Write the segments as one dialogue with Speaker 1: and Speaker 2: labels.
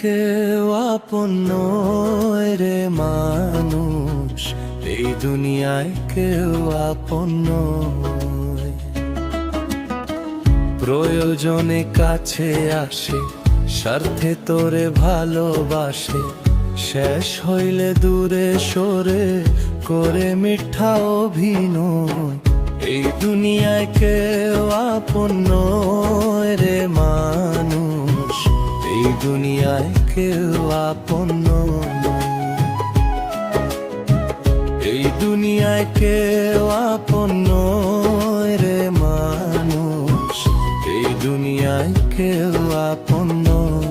Speaker 1: কেউ আপন নয় রে মানুষ, এই দুনিয়ায় কেউ আপন নয়। প্রয়োজনে কাছে আসে, স্বার্থে তোরে ভালোবাসে, শেষ হইলে দূরে সরে করে মিথ্যা অভিনয়। এই দুনিয়ায় কেউ আপন নয় রে মানুষ, এই দুনিয়ায় কেউ আপন নয়। এই দুনিয়ায় কেউ আপন নয় রে মানুষ, এই দুনিয়ায় কেউ আপন নয়।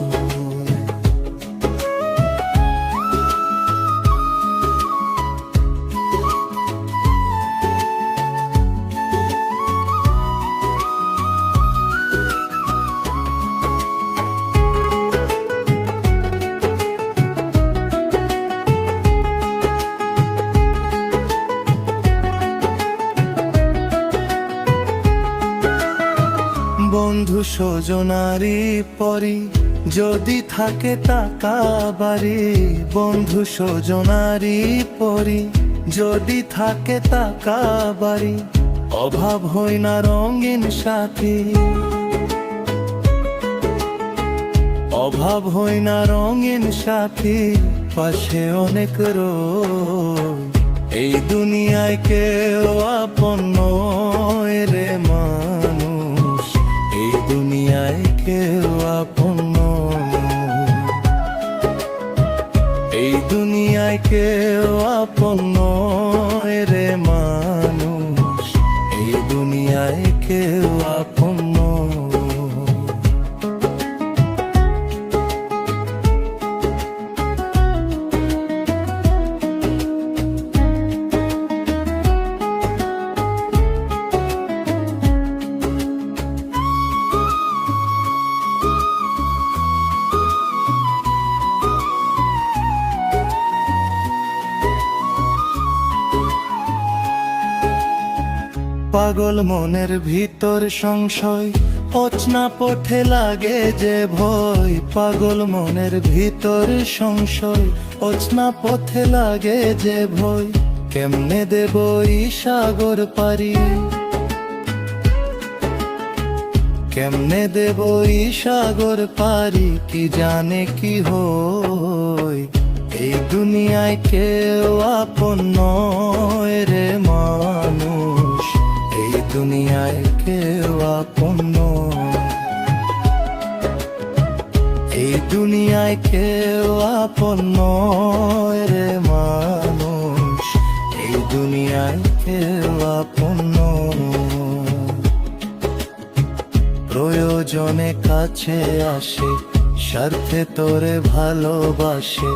Speaker 1: বন্ধু স্বজনারি পরি যদি থাকে টাকা বাড়ি, বন্ধু স্বজনারি পরি যদি থাকে টাকা বাড়ি, অভাব হয় না রঙিন সাথী, অভাব হয় না রঙিন সাথী, পাশে অনেক রোগ। এই দুনিয়ায় কেউ আপন নয় রে মানুষ, এই দুনিয়ায় কেউ আপন নয়। এই দুনিয়ায় কেউ আপন নয় রে মানুষ, এই দুনিয়ায় কেউ আপন নয়। পাগল মনের ভিতর সংশয়, অচনা পথে লাগে যে ভয়। পাগল মনের ভিতর সংশয়, অচনা পথে লাগে যে ভয়। কেমনে দেব এই সাগর পারি, কেমনে দেব এই সাগর পারি, কি জানে কি হয়। এই দুনিয়ায় কেউ আপন নয় রে মানুষ, এই দুনিয়ায় কেউ আপন নয়। এই দুনিয়ায় কেউ আপন নয় রে মানুষ, এই দুনিয়ায় কেউ আপন নয়। প্রয়োজনে কাছে আসে, স্বার্থে তোরে ভালোবাসে,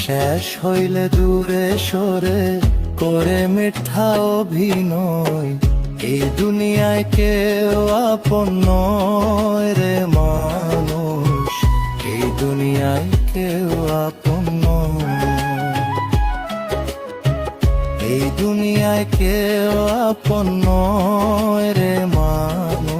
Speaker 1: শেষ হইলে দূরে সরে করে মিথ্যা অভিনয়। এই দুনিয়ায় কেউ আপন নয় রে মানুষ, এই দুনিয়ায় কেউ আপন নয়। এই দুনিয়ায় কেউ আপন নয় রে মানুষ।